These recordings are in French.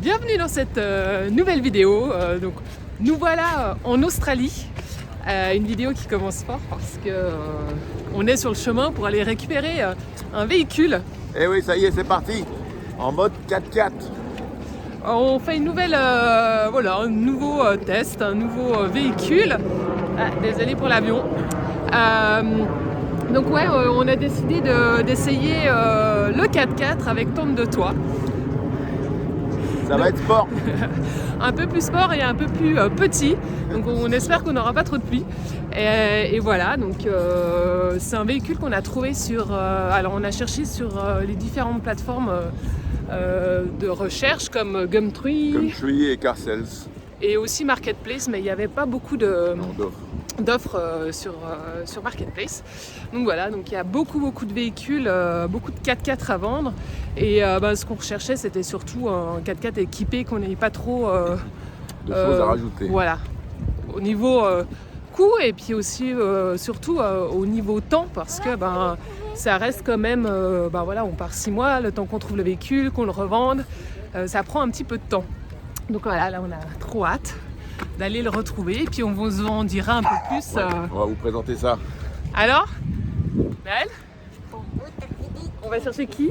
Bienvenue dans cette nouvelle vidéo. Donc, nous voilà en Australie. Une vidéo qui commence fort parce que on est sur le chemin pour aller récupérer un véhicule. Et oui, ça y est, c'est parti. En mode 4x4. On fait une nouvelle, un nouveau test, un nouveau véhicule. Désolé pour l'avion. Donc ouais, on a décidé d'essayer le 4x4 avec tente de toit. Ça va être sport. Un peu plus sport et un peu plus petit. Donc on espère qu'on n'aura pas trop de pluie. Et voilà, donc c'est un véhicule qu'on a trouvé sur... alors on a cherché sur les différentes plateformes de recherche comme Gumtree Et Carsales. et aussi Marketplace, mais il n'y avait pas beaucoup d'offres sur Marketplace. Donc voilà, donc il y a beaucoup de véhicules, beaucoup de 4x4 à vendre. Et ce qu'on recherchait, c'était surtout un 4x4 équipé, qu'on n'ait pas trop de choses à rajouter. Voilà, au niveau coût et puis aussi surtout au niveau temps, parce que ça reste quand même, on part 6 mois, le temps qu'on trouve le véhicule, qu'on le revende, ça prend un petit peu de temps. Donc voilà, là on a trop hâte d'aller le retrouver et puis on vous en dira un peu plus. On va vous présenter ça. Alors, Maëlle, on va chercher qui?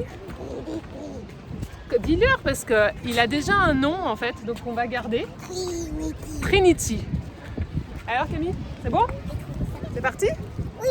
Dis-leur parce qu'il a déjà un nom en fait, donc on va garder Trinity. Alors Camille, c'est bon? C'est parti? Oui.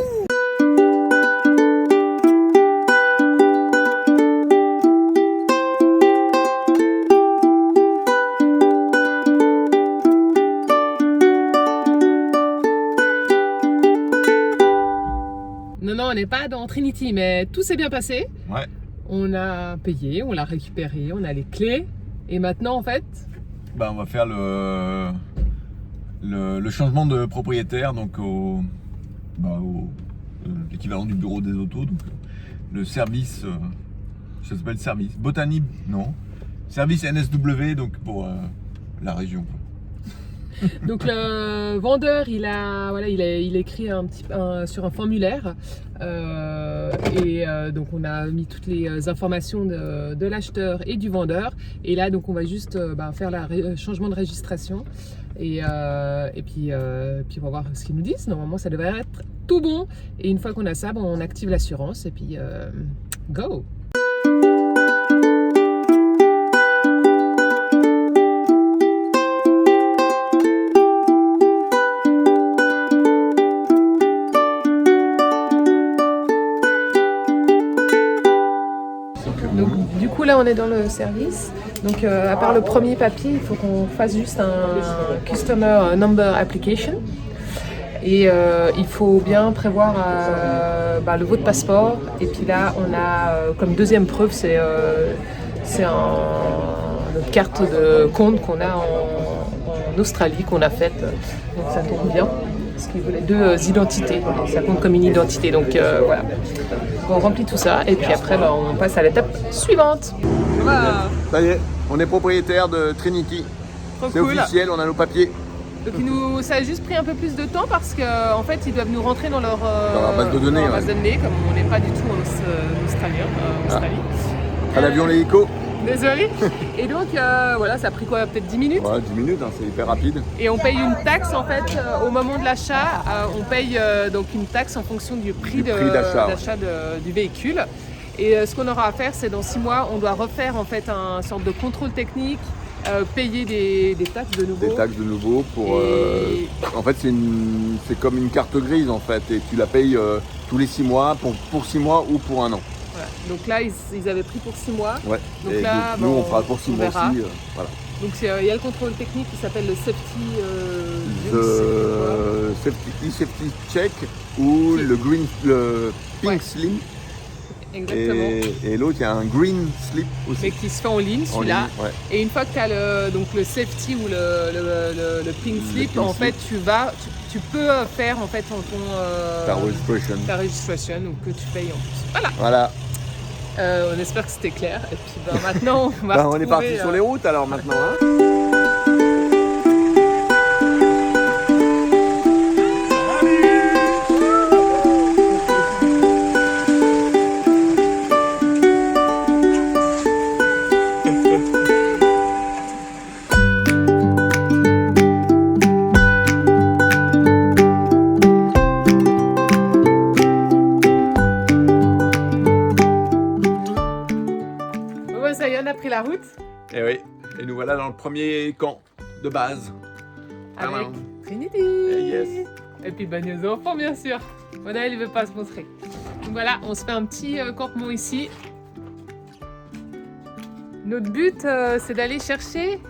Non, on n'est pas dans Trinity, mais tout s'est bien passé. Ouais. On a payé, on l'a récupéré, on a les clés. Et maintenant, en fait... on va faire le changement de propriétaire, donc l'équivalent du bureau des autos. Donc, le service, ça s'appelle service. Botany, non. Service NSW, donc pour la région. Donc le vendeur, il a écrit sur un formulaire donc on a mis toutes les informations de l'acheteur et du vendeur. Et là, donc on va juste faire le changement de registration et puis on va voir ce qu'ils nous disent. Normalement, ça devrait être tout bon. Et une fois qu'on a ça, on active l'assurance et puis go. Donc, du coup là on est dans le service, donc à part le premier papier, il faut qu'on fasse juste un Customer Number Application et il faut bien prévoir le votre passeport. Et puis là on a comme deuxième preuve, c'est notre carte de compte qu'on a en Australie, qu'on a faite, donc ça tombe bien parce qu'il voulait 2 identités, ça compte comme une identité, donc voilà. On remplit tout ça et puis après on passe à l'étape suivante. Voilà. Ça y est, on est propriétaire de Trinity. C'est cool. Officiel, on a nos papiers. Donc ça a juste pris un peu plus de temps parce qu'en fait ils doivent nous rentrer dans leur base de données, comme on n'est pas du tout en Australie. À l'avion l'hélico. Désolé. Et donc ça a pris quoi, peut-être 10 minutes? Ouais, 10 minutes, c'est hyper rapide. Et on paye une taxe en fait au moment de l'achat. On paye donc une taxe en fonction du prix d'achat du véhicule. Et ce qu'on aura à faire, c'est dans 6 mois, on doit refaire en fait un sorte de contrôle technique, payer des taxes de nouveau. Des taxes de nouveau pour. En fait, c'est comme une carte grise en fait, et tu la payes tous les 6 mois pour 6 mois ou pour 1 an. Voilà. Donc là, ils avaient pris pour 6 mois. Ouais. Donc et là, nous, on fera pour 6 mois aussi. Voilà. Donc il y a le contrôle technique qui s'appelle le safety, safety check ou le pink slip. Exactement. Et l'autre, il y a un green slip aussi. Mais qui se fait en ligne, celui-là. Ouais. Et une fois que tu as le safety ou le pink slip, en fait, tu peux faire en fait ta registration ou que tu payes en plus. Voilà. On espère que c'était clair. Et puis maintenant, on est parti sur les routes alors maintenant. Ouais, ça y est, on a pris la route. Et oui, et nous voilà dans le premier camp de base. Avec Trinity. Yes. Et puis bah, nos enfants, bien sûr. Naël, il veut pas se montrer. Donc voilà, on se fait un petit campement ici. Notre but, c'est d'aller chercher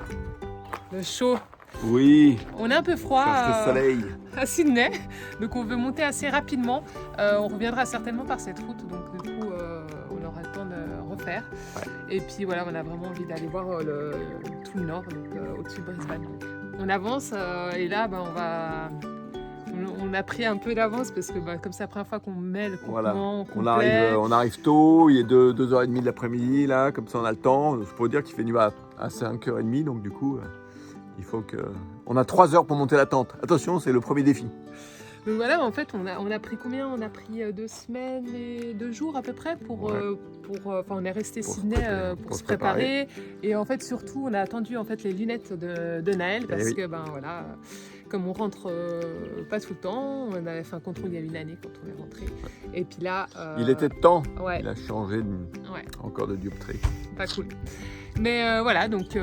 le chaud. Oui, On est un peu froid cherche le soleil. à Sydney, donc on veut monter assez rapidement. On reviendra certainement par cette route, donc du coup, on aura le temps de refaire. Ouais. Et puis voilà, on a vraiment envie d'aller voir tout le nord, donc au-dessus de Brisbane. Donc, on avance et là, on a pris un peu d'avance parce que comme c'est la première fois qu'on met le campement complet. On arrive tôt, il est 2h30 de l'après-midi là, comme ça on a le temps. Je peux vous dire qu'il fait nuit à 5h30, donc du coup il faut que... On a 3 heures pour monter la tente. Attention, c'est le premier défi. Donc voilà, en fait on a pris combien? On a pris 2 semaines et 2 jours à peu près on est resté Sydney pour se préparer. Et en fait surtout on a attendu en fait les lunettes de Naël parce que voilà, comme on rentre pas tout le temps, on avait fait un contrôle il y a une année quand on est rentré. Et puis là... il était de temps, ouais. Il a changé encore de dioptrie. Pas cool. Mais voilà, donc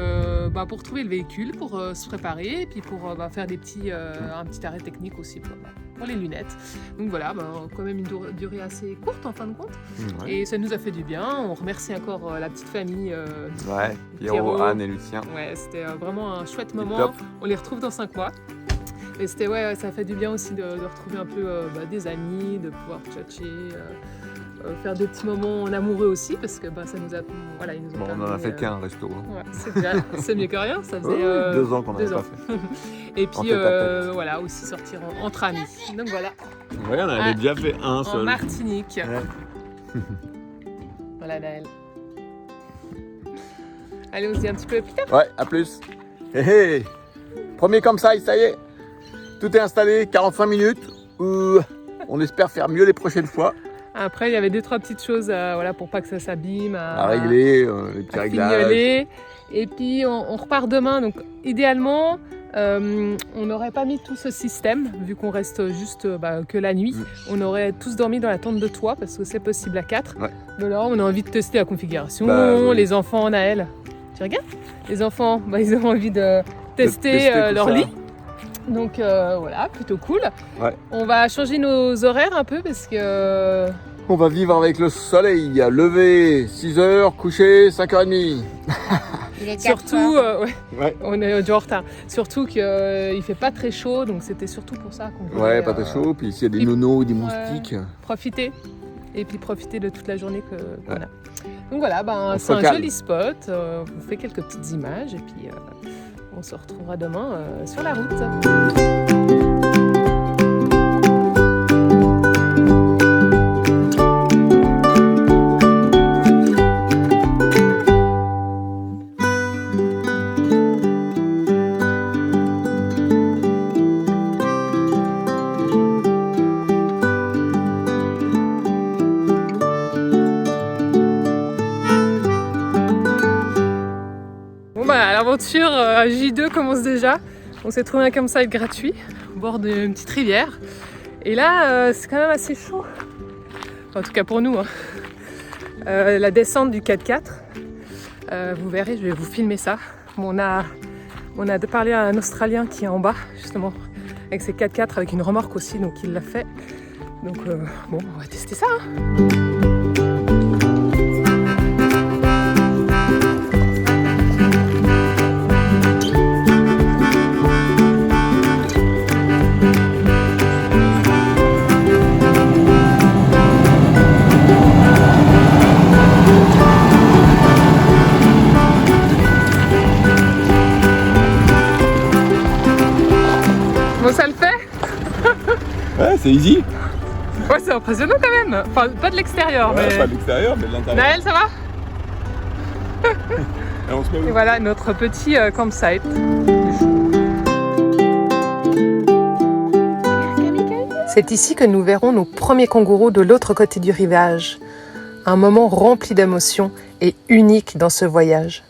pour trouver le véhicule, pour se préparer, et puis pour faire un petit arrêt technique aussi pour les lunettes. Donc voilà, quand même une durée assez courte en fin de compte. Ouais. Et ça nous a fait du bien. On remercie encore la petite famille. Pierrot, Anne et Lucien. Ouais, c'était vraiment un chouette moment. Top. On les retrouve dans 5 mois. Et c'était ça fait du bien aussi de retrouver un peu des amis, de pouvoir tchatcher. Faire des petits moments en amoureux aussi parce que ça nous a ils nous ont on en a fait qu'un resto. Ouais, c'est mieux que rien, ça faisait 2 ans qu'on n'avait pas fait. Et puis aussi sortir entre amis. Donc voilà. Ouais, on avait déjà fait un seul. En Martinique. Ouais. Voilà Naël. Allez, on se dit un petit peu plus tard. Ouais, à plus. Hé hé. Premier campsite, ça y est. Tout est installé, 45 minutes. On espère faire mieux les prochaines fois. Après, il y avait 2-3 petites choses pour pas que ça s'abîme. À régler, les petits réglages. Fignoler. Et puis, on repart demain. Donc, idéalement, on n'aurait pas mis tout ce système, vu qu'on reste juste que la nuit. On aurait tous dormi dans la tente de toit, parce que c'est possible à 4. Ouais. Mais là, on a envie de tester la configuration. Les enfants, Naël, tu regardes? Les enfants, ils ont envie de tester leur lit. Donc voilà, plutôt cool. Ouais. On va changer nos horaires un peu parce que... On va vivre avec le soleil, lever 6h, coucher 5h30. Surtout, on est déjà en retard. Surtout qu'il ne fait pas très chaud, donc c'était surtout pour ça qu'on voulait... Ouais, pas très chaud, puis s'il y a des nonos ou des moustiques... Profiter, et puis profiter de toute la journée qu'on a. Donc voilà, c'est un joli spot, on vous fait quelques petites images, et puis... on se retrouvera demain sur la route. L'aventure J2 commence déjà. On s'est trouvé un campsite gratuit au bord d'une petite rivière. Et là, c'est quand même assez chaud. Enfin, en tout cas pour nous. La descente du 4x4. Vous verrez, je vais vous filmer ça. On a parlé à un Australien qui est en bas, justement, avec ses 4x4, avec une remorque aussi, donc il l'a fait. Donc on va tester ça. Ça le fait? Ouais, c'est easy. Ouais, c'est impressionnant quand même. Enfin, pas de l'extérieur, mais... Pas de l'extérieur, mais de l'intérieur. Naël, ça va? Et voilà notre petit campsite. C'est ici que nous verrons nos premiers kangourous de l'autre côté du rivage. Un moment rempli d'émotions et unique dans ce voyage.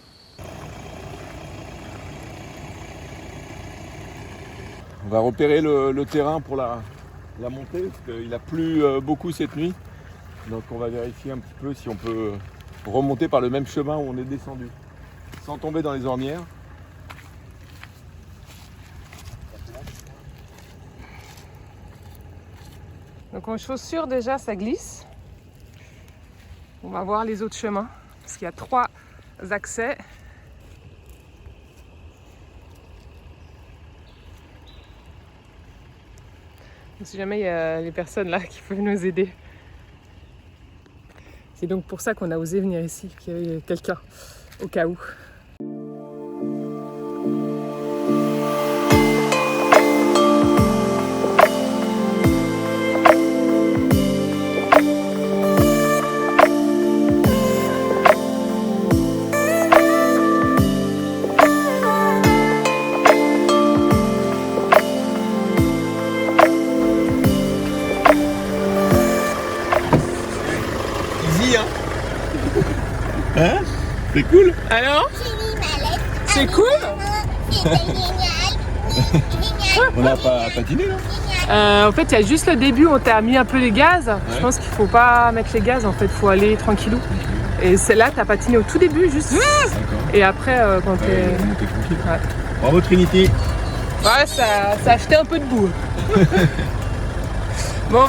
On va repérer le terrain pour la montée, parce qu'il a plu beaucoup cette nuit. Donc on va vérifier un petit peu si on peut remonter par le même chemin où on est descendu, sans tomber dans les ornières. Donc en chaussures déjà ça glisse. On va voir les autres chemins parce qu'il y a 3 accès. Donc, si jamais il y a les personnes là qui peuvent nous aider. C'est donc pour ça qu'on a osé venir ici, qu'il y ait quelqu'un au cas où. Hein? C'est cool? Alors? C'est cool? On n'a pas patiné là? En fait, il y a juste le début où on t'a mis un peu les gaz. Je pense qu'il faut pas mettre les gaz, en fait, il faut aller tranquillou. Et c'est là, t'as patiné au tout début, juste. Et après, quand t'es... tranquille. Ouais. Bravo Trinity. Ouais, ça a acheté un peu de boue. Bon,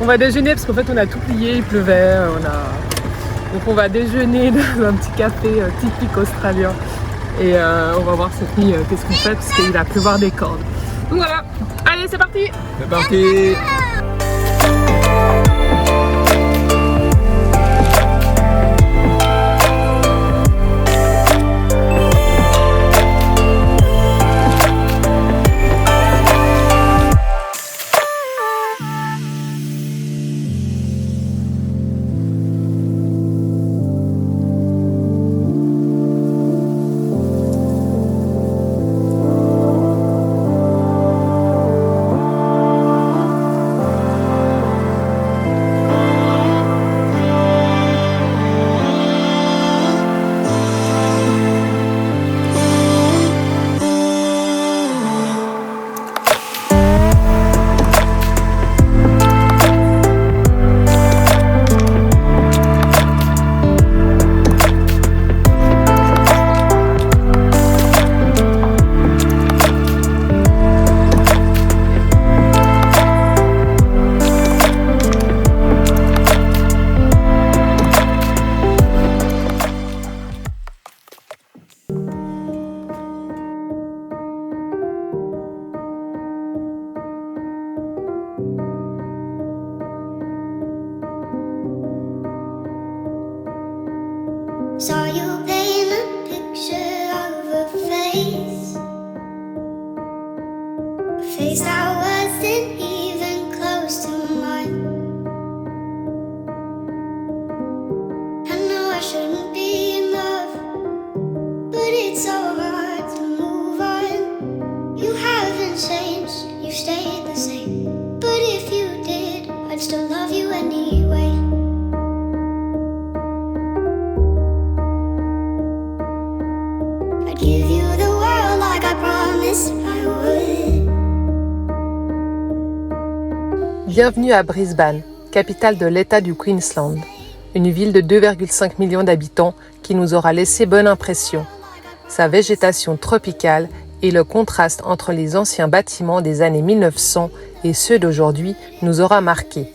on va déjeuner parce qu'en fait, on a tout plié, il pleuvait, Donc on va déjeuner dans un petit café typique australien. Et on va voir cette nuit qu'est-ce qu'on fait parce qu'il va pleuvoir des cordes. Donc voilà, allez c'est parti! C'est parti! Saw you paint a picture of a face that wasn't even close to mine. I know I shouldn't be in love, but it's so hard to move on. You haven't changed, you've stayed the same. But if you did, I'd still love you anyway. Give you the world like I promised I would. Bienvenue à Brisbane, capitale de l'État du Queensland. Une ville de 2,5 millions d'habitants qui nous aura laissé bonne impression. Sa végétation tropicale et le contraste entre les anciens bâtiments des années 1900 et ceux d'aujourd'hui nous aura marqués.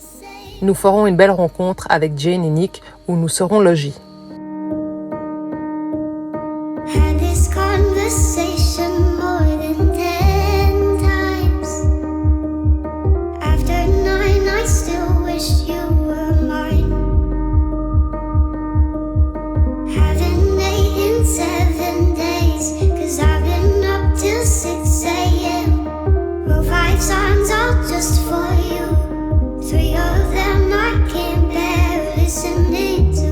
Nous ferons une belle rencontre avec Jane et Nick où nous serons logés. Had this conversation more than 10 times. After 9, I still wish you were mine. Haven't ate in 7 days, 'cause I've been up till 6 a.m. Wrote 5 songs all just for you. 3 of them I can't bear listening to.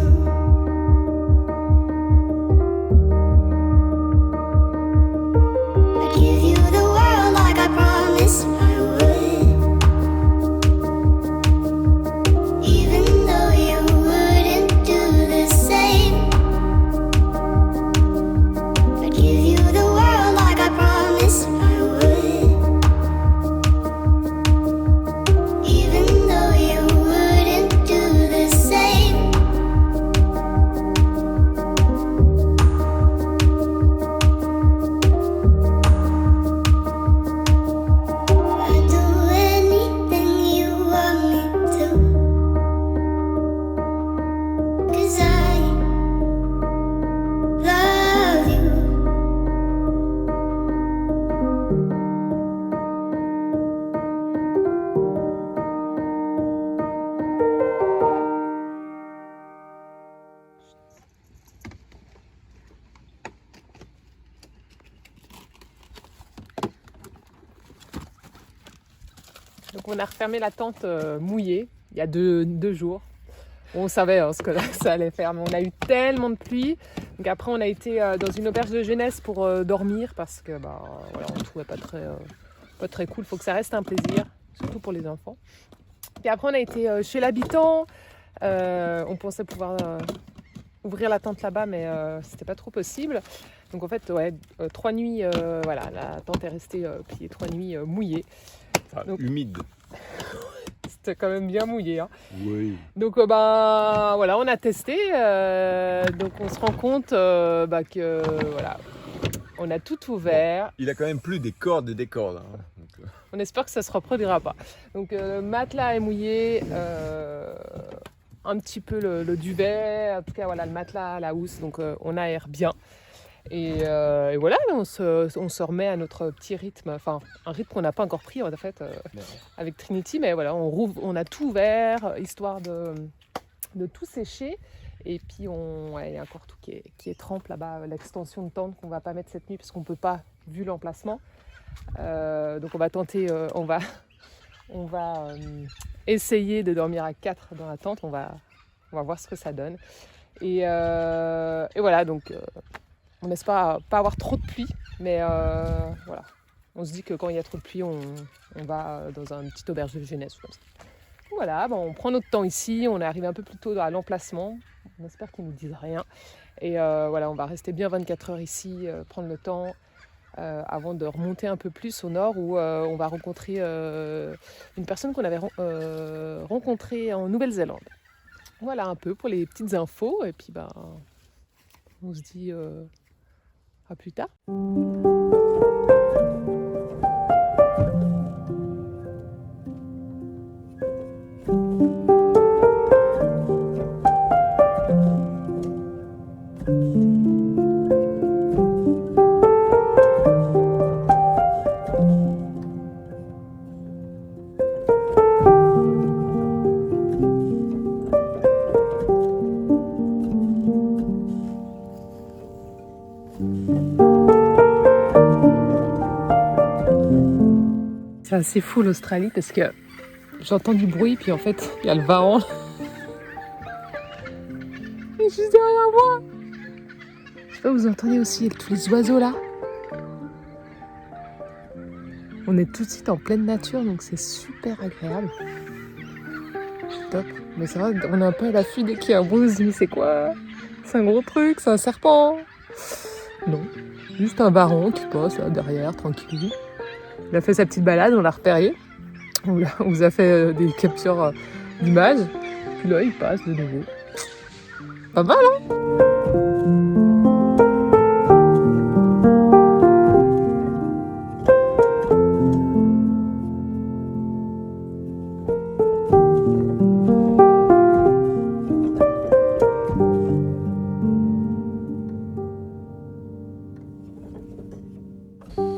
on a refermé la tente mouillée il y a deux jours. On savait ce que ça allait faire, mais on a eu tellement de pluie. Donc après, on a été dans une auberge de jeunesse pour dormir parce que voilà, on ne trouvait pas très cool. Il faut que ça reste un plaisir, surtout pour les enfants. Puis après, on a été chez l'habitant. On pensait pouvoir ouvrir la tente là-bas, mais c'était pas trop possible. Donc en fait, 3 nuits, voilà, la tente est restée pliée, 3 nuits mouillées. Enfin, Donc, humide. C'était quand même bien mouillé. Hein. Oui. Donc voilà, on a testé. Donc on se rend compte que voilà, on a tout ouvert. Il a quand même plus des cordes et des cordes. Hein. Donc, On espère que ça se reproduira pas. Donc le matelas est mouillé, un petit peu le duvet, en tout cas voilà le matelas, la housse. Donc on aère bien. Et voilà, on se remet à notre petit rythme, enfin un rythme qu'on n'a pas encore pris en fait avec Trinity, mais voilà, on a tout ouvert, histoire de tout sécher. Et puis il y a encore tout qui est trempe là-bas, l'extension de tente qu'on va pas mettre cette nuit parce qu'on peut pas vu l'emplacement. Donc on va tenter, on va essayer de dormir à 4 dans la tente, on va voir ce que ça donne. Et voilà, donc on espère pas avoir trop de pluie, mais voilà. On se dit que quand il y a trop de pluie, on va dans une petite auberge de jeunesse ou comme ça. Voilà, on prend notre temps ici, on est arrivé un peu plus tôt à l'emplacement. On espère qu'ils ne nous disent rien. Et voilà, on va rester bien 24 heures ici, prendre le temps avant de remonter un peu plus au nord où on va rencontrer une personne qu'on avait rencontrée en Nouvelle-Zélande. Voilà un peu pour les petites infos et puis on se dit à plus tard. C'est assez fou l'Australie parce que j'entends du bruit puis en fait il y a le vent. Et juste derrière moi. Je sais pas, vous entendez aussi tous les oiseaux là. On est tout de suite en pleine nature donc c'est super agréable. Top. Mais c'est vrai, on est un peu à l'affût dès qu'il y a un bruit, on se dit mais c'est quoi? C'est un gros truc, c'est un serpent? Non, juste un varan qui passe là derrière, tranquille. Il a fait sa petite balade, on l'a repéré. On vous a fait des captures d'images. Puis là, il passe de nouveau. Pas mal, hein?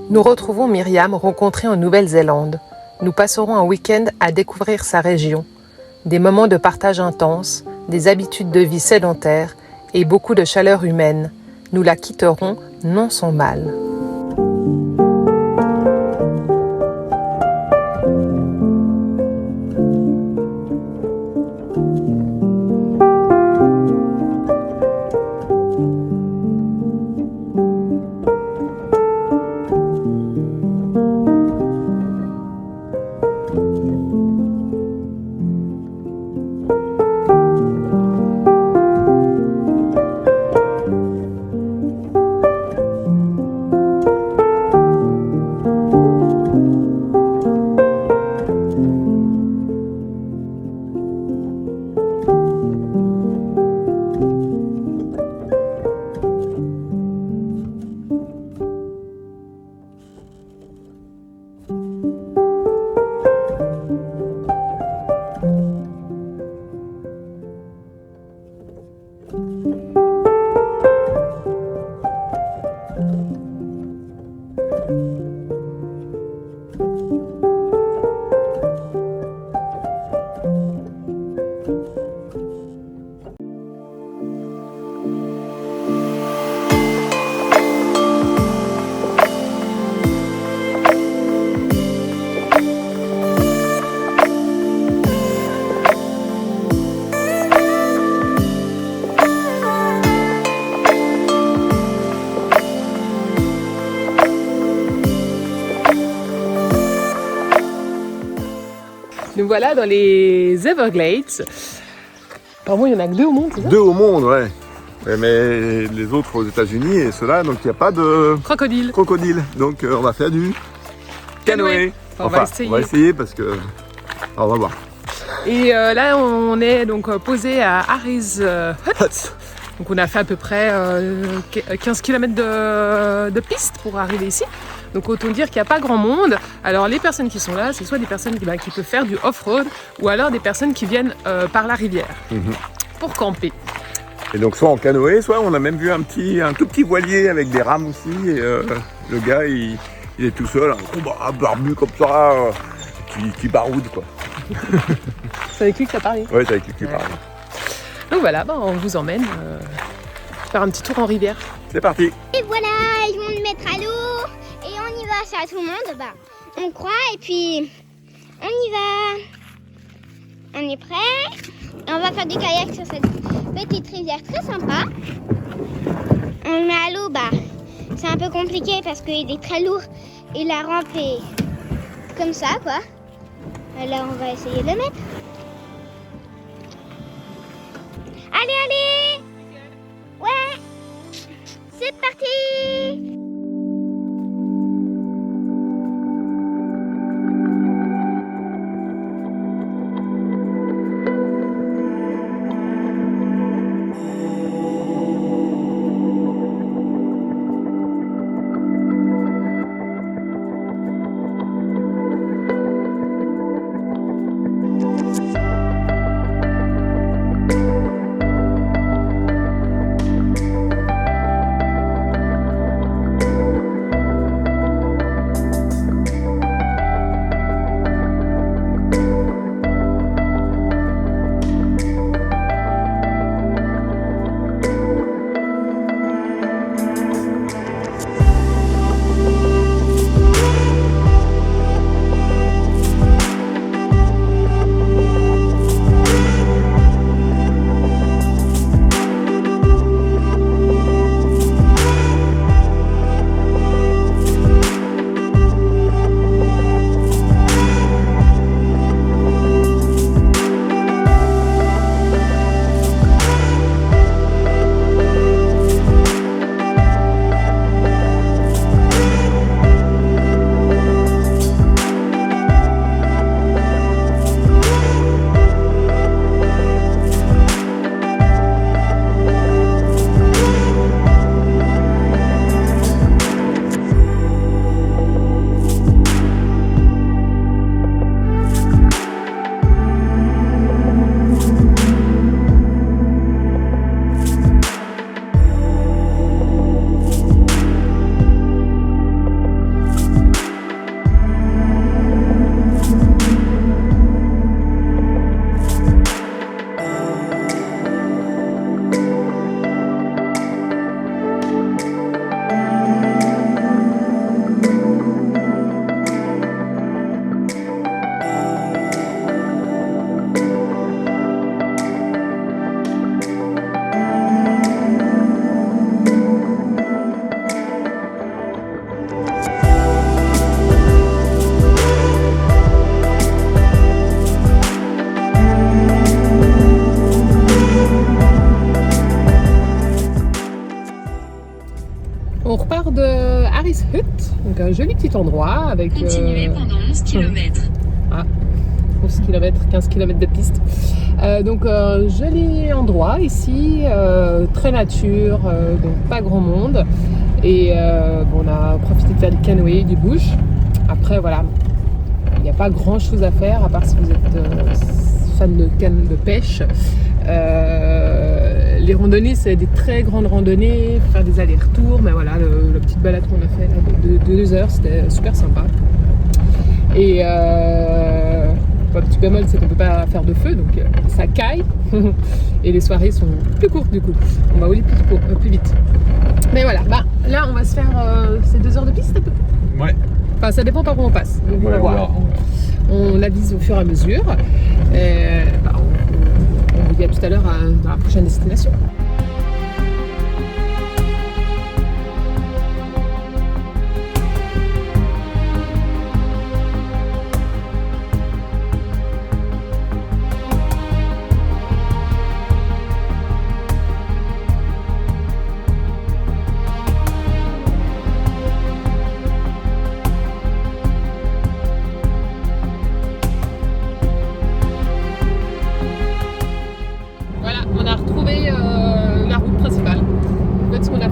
Nous retrouvons Myriam rencontrée en Nouvelle-Zélande. Nous passerons un week-end à découvrir sa région. Des moments de partage intense, des habitudes de vie sédentaires et beaucoup de chaleur humaine. Nous la quitterons non sans mal. voilà dans les Everglades. Apparemment, il y en a que 2 au monde, c'est ça? 2 au monde, ouais. Ouais, mais les autres aux États-Unis et ceux-là, donc il n'y a pas de Crocodile. Donc on va faire du canoë. On va essayer parce que. Alors, on va voir. Et là, on est donc posé à Harris Hut. Donc on a fait à peu près 15 km de piste pour arriver ici. Donc autant dire qu'il n'y a pas grand monde. Alors les personnes qui sont là, c'est soit des personnes qui peuvent faire du off-road ou alors des personnes qui viennent par la rivière pour camper. Et donc soit en canoë, soit on a même vu un tout petit voilier avec des rames aussi. Et le gars, il est tout seul, un barbu comme ça, qui baroude quoi. C'est avec lui que tu as parlé? Ouais, c'est avec lui que tu parles. Donc voilà, on vous emmène faire un petit tour en rivière. C'est parti. Et voilà, ils vont nous mettre à l'eau. Et on y va, c'est à tout le monde. Bah, on croit et puis on y va. On est prêt. Et on va faire du kayak sur cette petite rivière très sympa. On le met à l'eau, bah, c'est un peu compliqué parce qu'il est très lourd. Et la rampe est comme ça, quoi. Alors on va essayer de le mettre. Allez, allez! Ouais! C'est parti! On repart de Harris Hut, donc un joli petit endroit avec... Continuez pendant 11 km. 11 km, 15 km de piste. Donc un joli endroit ici, très nature, donc pas grand monde. Et on a profité de faire du canoë, du bush. Après voilà, il n'y a pas grand chose à faire à part si vous êtes fan de pêche. Les randonnées, c'est des très grandes randonnées, faire des allers-retours, mais voilà, la petite balade qu'on a fait là, de 2 heures, c'était super sympa. Et le petit bémol, c'est qu'on ne peut pas faire de feu, donc ça caille. Et les soirées sont plus courtes du coup. On va rouler plus vite. Mais voilà, là on va se faire ces 2 heures de piste à peu près. Ouais. Enfin, ça dépend par où on passe. Donc, on va voir. On avise au fur et à mesure. On vous dit à tout à l'heure dans la prochaine destination.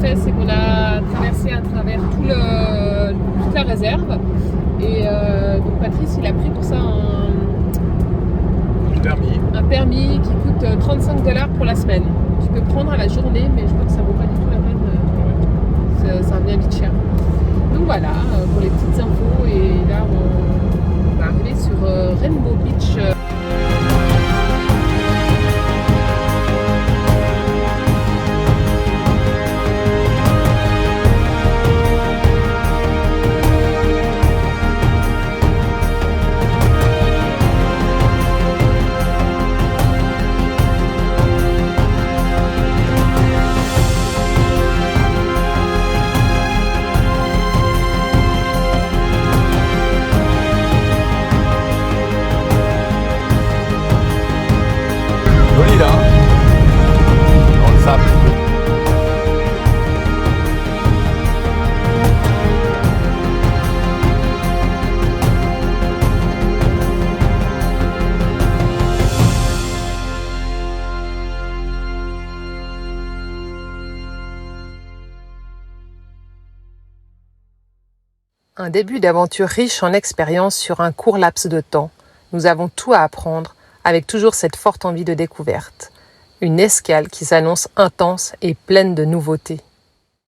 fait, c'est qu'on a traversé à travers toute la réserve. Et donc Patrice, il a pris pour ça un permis qui coûte 35 $ pour la semaine. Tu peux prendre à la journée, mais je crois que ça vaut pas du tout la peine. Ça revient vite cher. Donc voilà, pour les petites infos. Et là, on va arriver sur Rainbow Beach. Joli là, dans le sable. Un début d'aventure riche en expériences sur un court laps de temps. Nous avons tout à apprendre, avec toujours cette forte envie de découverte. Une escale qui s'annonce intense et pleine de nouveautés.